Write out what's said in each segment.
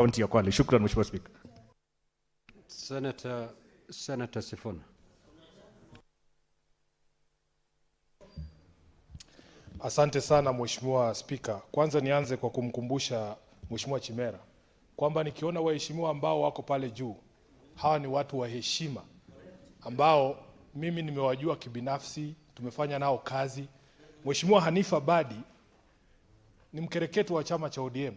kaunti ya Kwale. Shukran Mheshimiwa Spika. Senator Sifuna. Asante sana Mheshimiwa Spika. Kwanza nianze kwa kumkumbusha Mheshimiwa Chimera kwamba nikiona waheshimiwa ambao wako pale juu, hawa ni watu wa heshima ambao mimi nimewajua kibinafsi, tumefanya nao kazi. Mheshimiwa Hanifa Badi ni mkereketo wa chama cha ODM.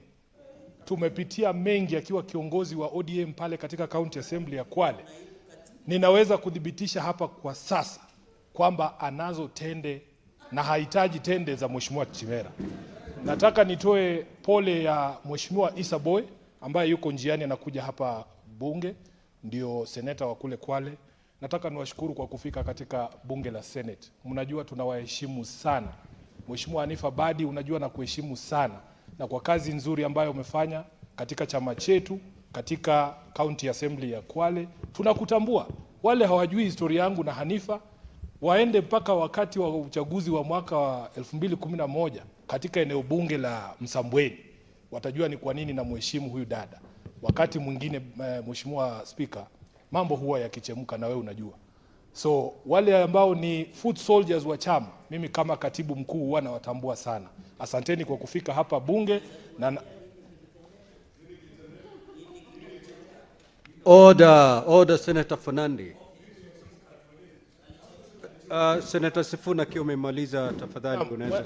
Tumepitia mengi akiwa kiongozi wa ODM pale katika County Assembly ya Kwale. Ninaweza kudhibitisha hapa kwa sasa kwamba anazo tende na hahitaji tende za Mheshimiwa Chimera. Nataka nitoe pole ya Mheshimiwa Issa Boy ambaye yuko njiani anakuja hapa bunge, ndio seneta wa kule Kwale. Nataka niwashukuru kwa kufika katika bunge la Senate. Mnajua tunawaheshimu sana. Mheshimiwa Hanifa Badi, unajua na kuheshimu sana na kwa kazi nzuri ambayo umefanya katika chama chetu, katika County Assembly ya Kwale. Tunakutambua. Wale hawajui historia yangu na Hanifa waende mpaka wakati wa uchaguzi wa mwaka wa 2011 katika eneo bunge la Msambweni. Watajua ni kwa nini na mheshimu huyu dada. Wakati mwingine Mheshimiwa Spika, mambo huwa yakichemuka na wewe unajua. So wale ambao ni foot soldiers wa chama, mimi kama katibu mkuu huwa nawatambua sana. Asanteni kwa kufika hapa bunge na Order Senator Fernandi. Senator Sifuna kiwa umemaliza tafadhali unaweza.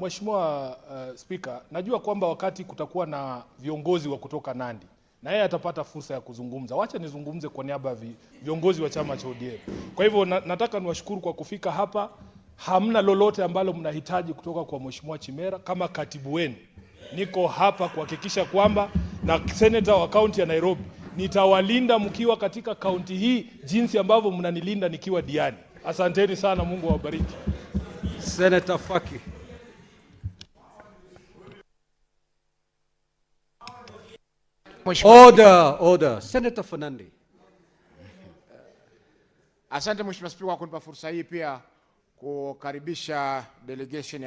Mheshimiwa Spika, najua kwamba wakati kutakuwa na viongozi wa kutoka Nandi na yeye atapata fursa ya kuzungumza. Wacha nizungumze kwa niaba ya viongozi wa chama cha ODM. Kwa hivyo nataka niwashukuru kwa kufika hapa. Hamna lolote ambalo mnahitaji kutoka kwa Mheshimiwa Chimera. Kama katibu wenu niko hapa kuhakikisha kwamba na senator wa kaunti ya Nairobi nitawalinda mkiwa katika kaunti hii jinsi ambavyo mnanilinda nikiwa Diani. Asanteni sana, Mungu awabariki. Senator Faki. Order. Senator Fernandi. Asante Mheshimiwa Spika kwa kunipa fursa hii pia kukaribisha delegation